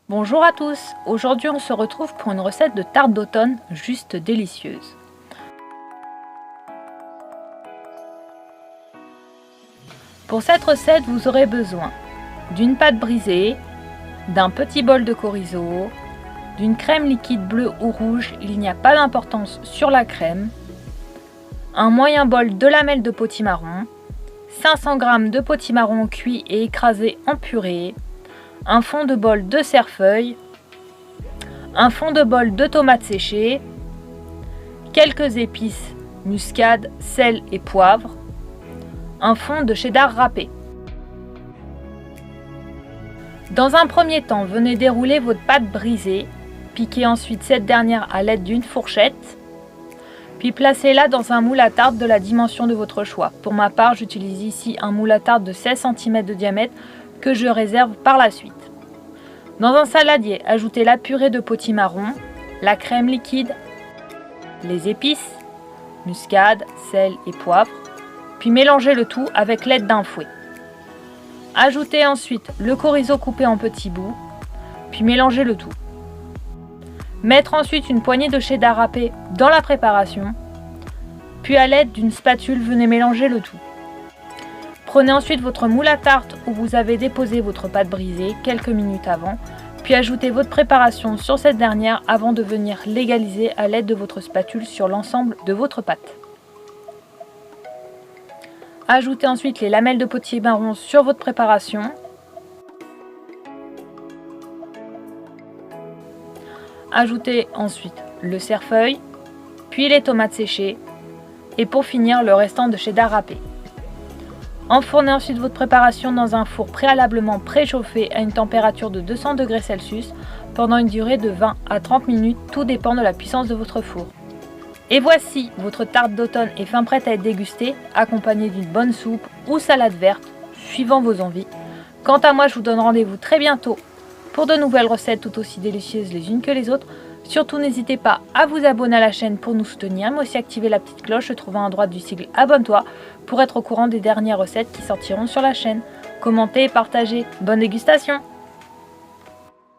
Bonjour à tous, aujourd'hui on se retrouve pour une recette de tarte d'automne juste délicieuse. Pour cette recette vous aurez besoin d'une pâte brisée, d'un petit bol de chorizo, d'une crème liquide bleue ou rouge, il n'y a pas d'importance sur la crème, un moyen bol de lamelles de potimarron, 500 g de potimarron cuit et écrasé en purée, un fond de bol de cerfeuil, un fond de bol de tomates séchées, quelques épices, muscade, sel et poivre, un fond de cheddar râpé. Dans un premier temps, venez dérouler votre pâte brisée, piquez ensuite cette dernière à l'aide d'une fourchette, puis placez-la dans un moule à tarte de la dimension de votre choix. Pour ma part, j'utilise ici un moule à tarte de 16 cm de diamètre que je réserve par la suite. Dans un saladier, ajoutez la purée de potimarron, la crème liquide, les épices, muscade, sel et poivre, puis mélangez le tout avec l'aide d'un fouet. Ajoutez ensuite le chorizo coupé en petits bouts, puis mélangez le tout. Mettre ensuite une poignée de cheddar râpé dans la préparation, puis à l'aide d'une spatule, venez mélanger le tout. Prenez ensuite votre moule à tarte où vous avez déposé votre pâte brisée quelques minutes avant, puis ajoutez votre préparation sur cette dernière avant de venir l'égaliser à l'aide de votre spatule sur l'ensemble de votre pâte. Ajoutez ensuite les lamelles de potimarron sur votre préparation. Ajoutez ensuite le cerfeuil, puis les tomates séchées et pour finir le restant de cheddar râpé. Enfournez ensuite votre préparation dans un four préalablement préchauffé à une température de 200 degrés Celsius pendant une durée de 20 à 30 minutes, tout dépend de la puissance de votre four. Et voici, votre tarte d'automne est fin prête à être dégustée, accompagnée d'une bonne soupe ou salade verte, suivant vos envies. Quant à moi, je vous donne rendez-vous très bientôt pour de nouvelles recettes tout aussi délicieuses les unes que les autres. Surtout, n'hésitez pas à vous abonner à la chaîne pour nous soutenir, mais aussi activer la petite cloche se trouvant à droite du sigle Abonne-toi pour être au courant des dernières recettes qui sortiront sur la chaîne. Commentez et partagez. Bonne dégustation!